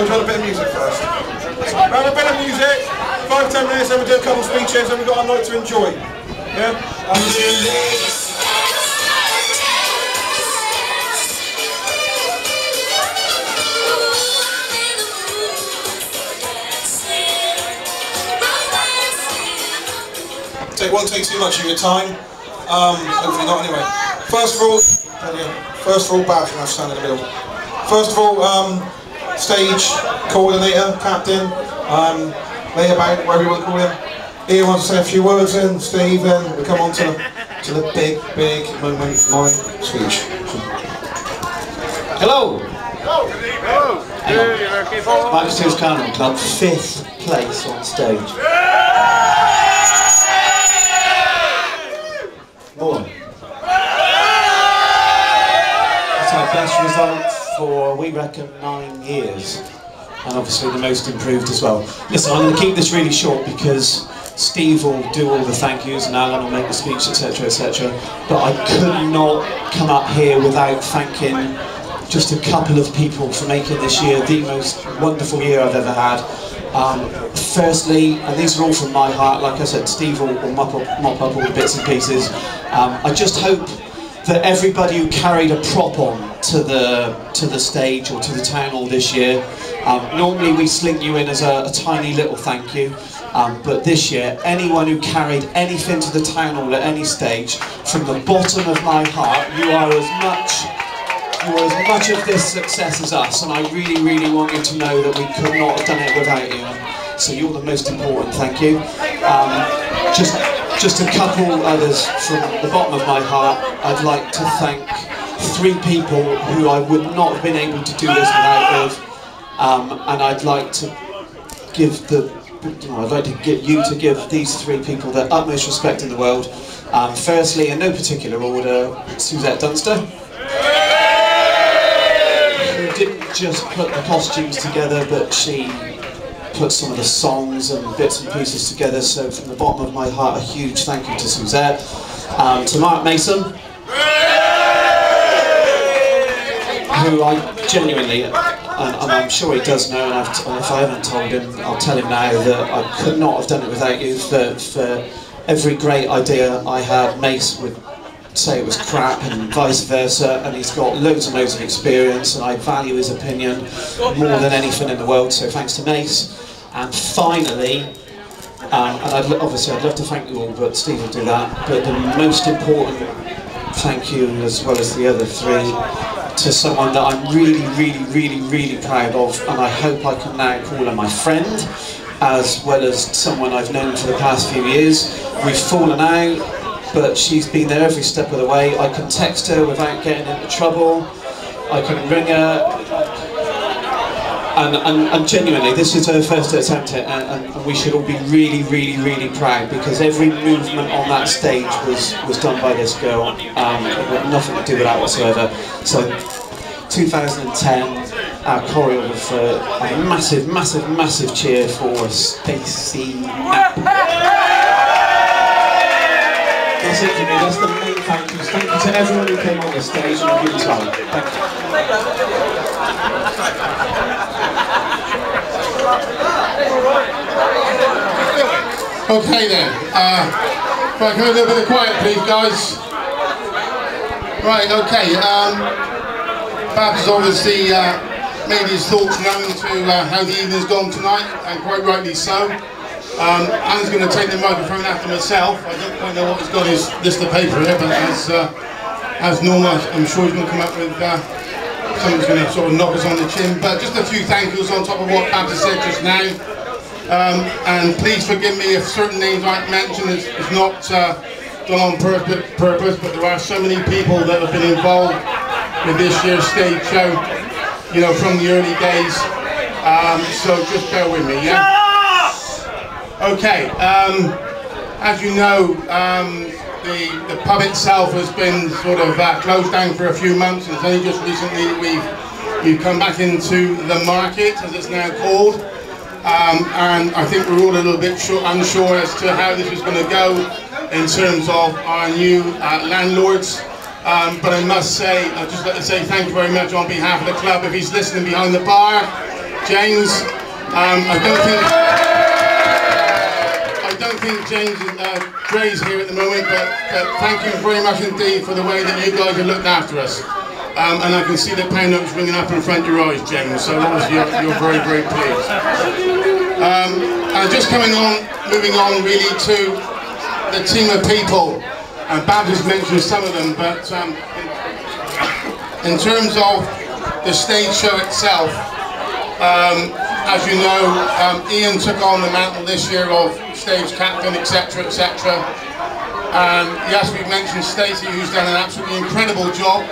Or do you want a bit of music first? Round a bit of music, 5–10 minutes, then we'll do a couple of speeches, and we've got a night to enjoy. Yeah? It won't take too much of your time. Hopefully not anyway. First of all, Babs, and I'll stand in the middle. First of all, stage coordinator, captain, layabout, whatever you want to call him. He wants to say a few words in, Steve, then we come on to the big moment, my speech. Hello! Marketeers Carnival Club, 5th place on stage. More. That's our best result for, we reckon, 9 years. And obviously the most improved as well. Listen, I'm going to keep this really short because Steve will do all the thank yous and Alan will make the speech, etc, etc. But I could not come up here without thanking just a couple of people for making this year the most wonderful year I've ever had. Firstly, and these are all from my heart, like I said, Steve will mop up all the bits and pieces. I just hope that everybody who carried a prop on to the stage or to the town hall this year, normally we slink you in as a tiny little thank you, but this year, anyone who carried anything to the town hall at any stage, from the bottom of my heart, you are as much of this success as us, and I really want you to know that we could not have done it without you. So you're the most important, thank you. Just a couple others from the bottom of my heart. I'd like to thank 3 people who I would not have been able to do this without, and I'd like to give get you to give these 3 people the utmost respect in the world. Firstly, in no particular order, Suzette Dunster, who didn't just put the costumes together, but she put some of the songs and bits and pieces together, so from the bottom of my heart, a huge thank you to Suzette. To Mark Mason, who I genuinely, and I'm sure he does know, and if I haven't told him, I'll tell him now that I could not have done it without you. For every great idea I had, Mace would say it was crap and vice versa, and he's got loads and loads of experience, and I value his opinion more than anything in the world, so thanks to Mace. And finally, and obviously I'd love to thank you all, but Steve will do that, but the most important thank you, as well as the other 3, to someone that I'm really proud of, and I hope I can now call her my friend, as well as someone I've known for the past few years. We've fallen out, but she's been there every step of the way. I can text her without getting into trouble. I can ring her, and genuinely, this is her first attempt at it, and we should all be really proud, because every movement on that stage was done by this girl. It had nothing to do with that whatsoever. So, 2010, our choreographer, a massive cheer for Stacey. That's it for me, that's the main thank yous. Thank you to everyone who came on the stage and a good time. Thank you. Okay then, right, can I have a little bit of quiet please guys? Right, okay, Babs has obviously made his thoughts known to how the evening's gone tonight, and quite rightly so. Anne's going to take the microphone after myself. I don't quite know what he's got his list of paper here, but as normal, I'm sure he's going to come up with something's going to sort of knock us on the chin. But just a few thank yous on top of what Babs has said just now. And please forgive me if certain names I mention is not done on purpose, but there are so many people that have been involved with this year's stage show, you know, from the early days. So just bear with me, yeah? Okay, as you know, the pub itself has been sort of closed down for a few months, and it's only just recently we've come back into the market, as it's now called, and I think we're all a little bit unsure as to how this is going to go in terms of our new landlords. But I must say, I'd just like to say thank you very much on behalf of the club. If he's listening behind the bar, James. I don't think James Dre's here at the moment, but thank you very much indeed for the way that you guys have looked after us. And I can see the pound notes ringing up in front of your eyes, James, so obviously you're very, very pleased. And just moving on really to the team of people, and Babs has mentioned some of them, but in terms of the stage show itself, as you know, Ian took on the mantle this year of stage captain, etc, etc. And yes, we've mentioned Stacey, who's done an absolutely incredible job.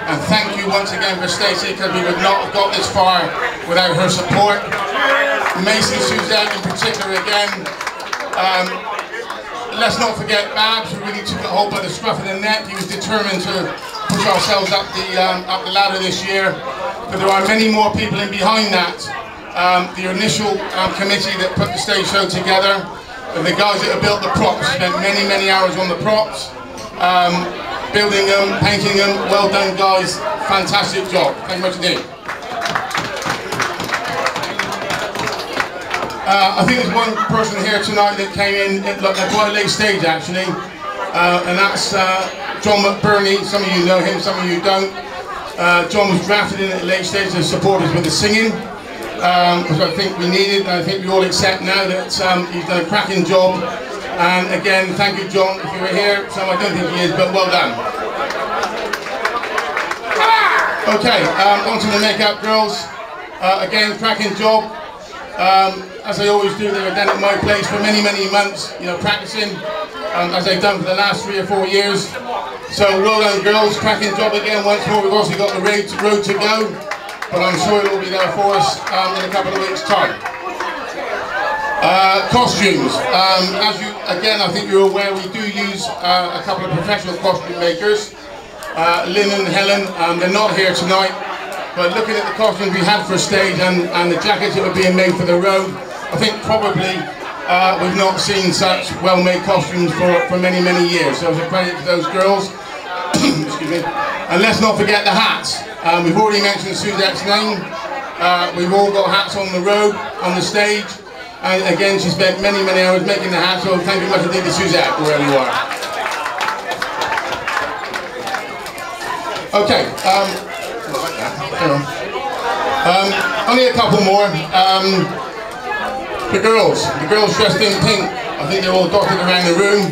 And thank you once again for Stacey, because we would not have got this far without her support. Mason, Suzette in particular again. Let's not forget Babs, who really took it all by the scruff of the neck. He was determined to push ourselves up the ladder this year. But there are many more people in behind that. The initial committee that put the stage show together, and the guys that have built the props, spent many, many hours on the props. Building them, painting them. Well done, guys. Fantastic job. Thank you much indeed. I think there's one person here tonight that came in at quite a late stage actually, and that's John McBurney. Some of you know him, some of you don't. John was drafted in at a late stage to support us with the singing, which I think we needed, and I think we all accept now that he's done a cracking job. And again, thank you, John, if you were here. So I don't think he is, but well done. Okay, on to the makeup girls. Again, cracking job. As I always do, they were down at my place for many, many months, you know, practicing, as they've done for the last 3 or 4 years. So well done, girls. Cracking job again once more. We've also got the road to go, but I'm sure it will be there for us in a couple of weeks' time. Costumes. Again, I think you're aware we do use a couple of professional costume makers. Lynn and Helen, they're not here tonight, but looking at the costumes we had for stage and the jackets that were being made for the road, I think probably we've not seen such well-made costumes for many, many years. So it's a credit to those girls. Excuse me. And let's not forget the hats. We've already mentioned Suzette's name. We've all got hats on the road, on the stage. And again, she spent many, many hours making the hats, so thank you much indeed to Suzette, wherever you are. Okay, only a couple more. The girls dressed in pink. I think they're all dotted around the room.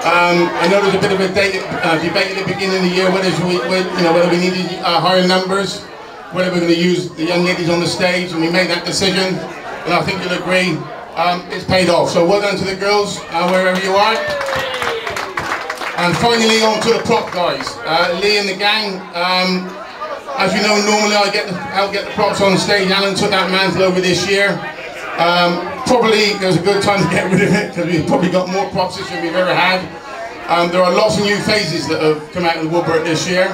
I know there's a bit of a debate at the beginning of the year whether we needed higher numbers, whether we're going to use the young ladies on the stage, and we made that decision. And I think you'll agree, it's paid off. So well done to the girls, wherever you are. And finally, on to the prop guys. Lee and the gang. As you know, normally I help get the props on stage. Alan took that mantle over this year. Probably it was a good time to get rid of it, because we've probably got more props this year than we've ever had. There are lots of new faces that have come out of the woodwork this year,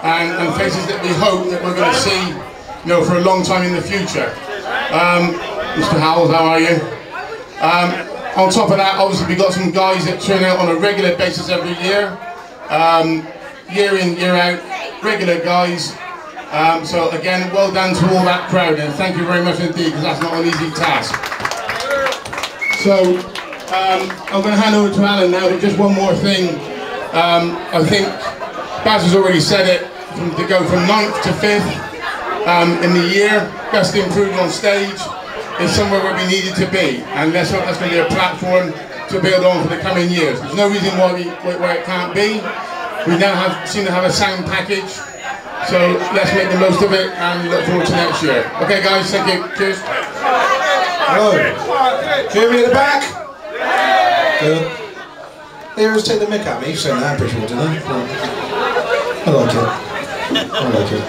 and faces that we hope that we're going to see, for a long time in the future. Mr. Howells, how are you? On top of that, obviously we've got some guys that turn out on a regular basis every year. Year in, year out, regular guys. So again, well done to all that crowd, and thank you very much indeed, because that's not an easy task. So, I'm going to hand over to Alan now, but just one more thing. I think Baz has already said it, to go from 9th to 5th in the year, best improved on stage, is somewhere where we needed to be, and that's going to be a platform to build on for the coming years. There's no reason why where it can't be. We now seem to have a sound package, so let's make the most of it and look forward to next year. Okay guys, thank you. Cheers. Hello. Jeremy at the back? Good. They always take the mick at me, you've seen that before, didn't I? I like it. I like it.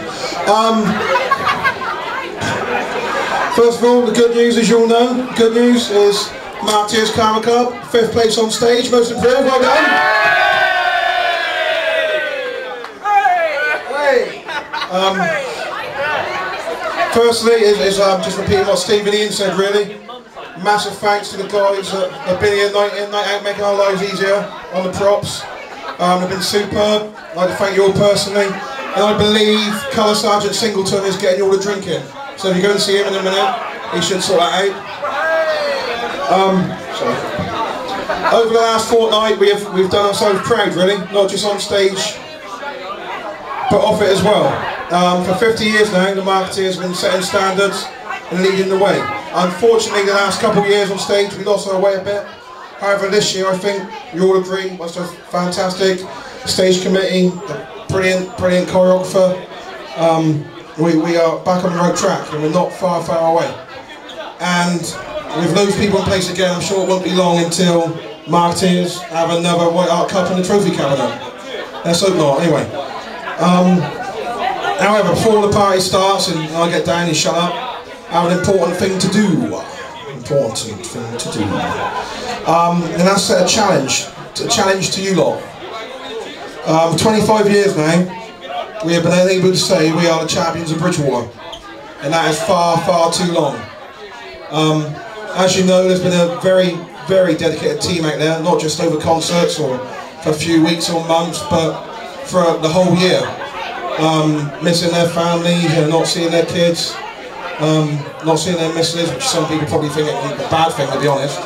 First of all, the good news, as you all know, the good news is Marketeers Carnival Club, 5th place on stage, most improved, well done. Firstly, just repeating what Steve and Ian said really. Massive thanks to the guys that have been here night in, night out, making our lives easier on the props. They've been superb. I'd like to thank you all personally. And I believe Colour Sergeant Singleton is getting you all the drinking. So if you go and see him in a minute, he should sort that out. Over the last fortnight, we've done ourselves proud, really, not just on stage, but off it as well. For 50 years now, the Marketeers have been setting standards and leading the way. Unfortunately, the last couple of years on stage, we lost our way a bit. However, this year, I think you all agree, was a fantastic stage committee, a brilliant choreographer. We are back on the right track, and we're not far away. And with those people in place again, I'm sure it won't be long until Marketeers have another White Hart Cup in the trophy cabinet. Let's hope not, anyway. However, before the party starts and I get down and shut up, I have an important thing to do. And that's set a challenge to you lot. 25 years now, we have been able to say we are the champions of Bridgewater, and that is far too long. As you know, there's been a very dedicated team out there, not just over concerts or for a few weeks or months, but for the whole year. Missing their families and not seeing their kids, not seeing their missus, which some people probably think is a bad thing, to be honest.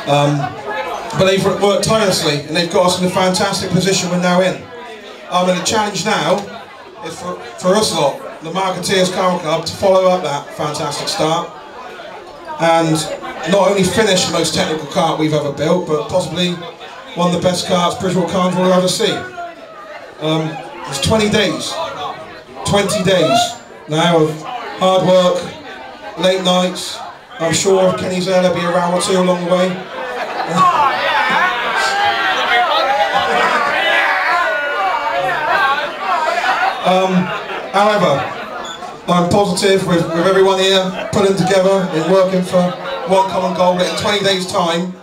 But they've worked tirelessly and they've got us in a fantastic position we're now in. And the challenge now is for us lot, the Marketeers Carnival Club, to follow up that fantastic start and not only finish the most technical cart we've ever built, but possibly one of the best carts Bridgewater Carnival will ever see. It's 20 days now of hard work, late nights. I'm sure Kenny's there, there'll be a row or two along the way. However, I'm positive with everyone here pulling together and working for one common goal that in 20 days' time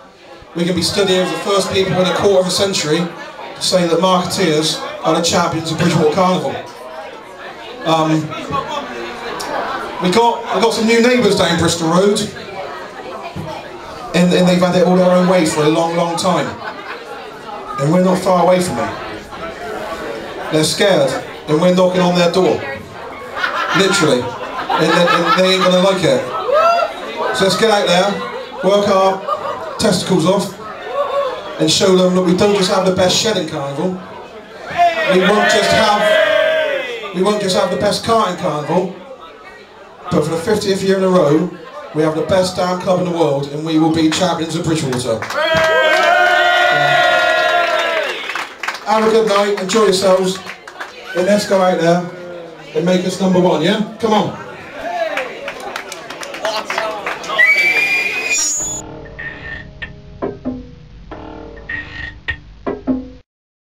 we can be stood here as the first people in a quarter of a century to say that Marketeers are the champions of Bridgewater Carnival. I've got some new neighbours down Bristol Road, and they've had it all their own way for a long time, and we're not far away from it. They're scared, and we're knocking on their door, literally, and they ain't gonna like it. So let's get out there, work our testicles off, and show them that we don't just have the best shedding carnival. We won't just have the best karting carnival, but for the 50th year in a row, we have the best damn club in the world, and we will be champions of Bridgewater. Have a good night, enjoy yourselves, and let's go out there and make us #1, yeah? Come on.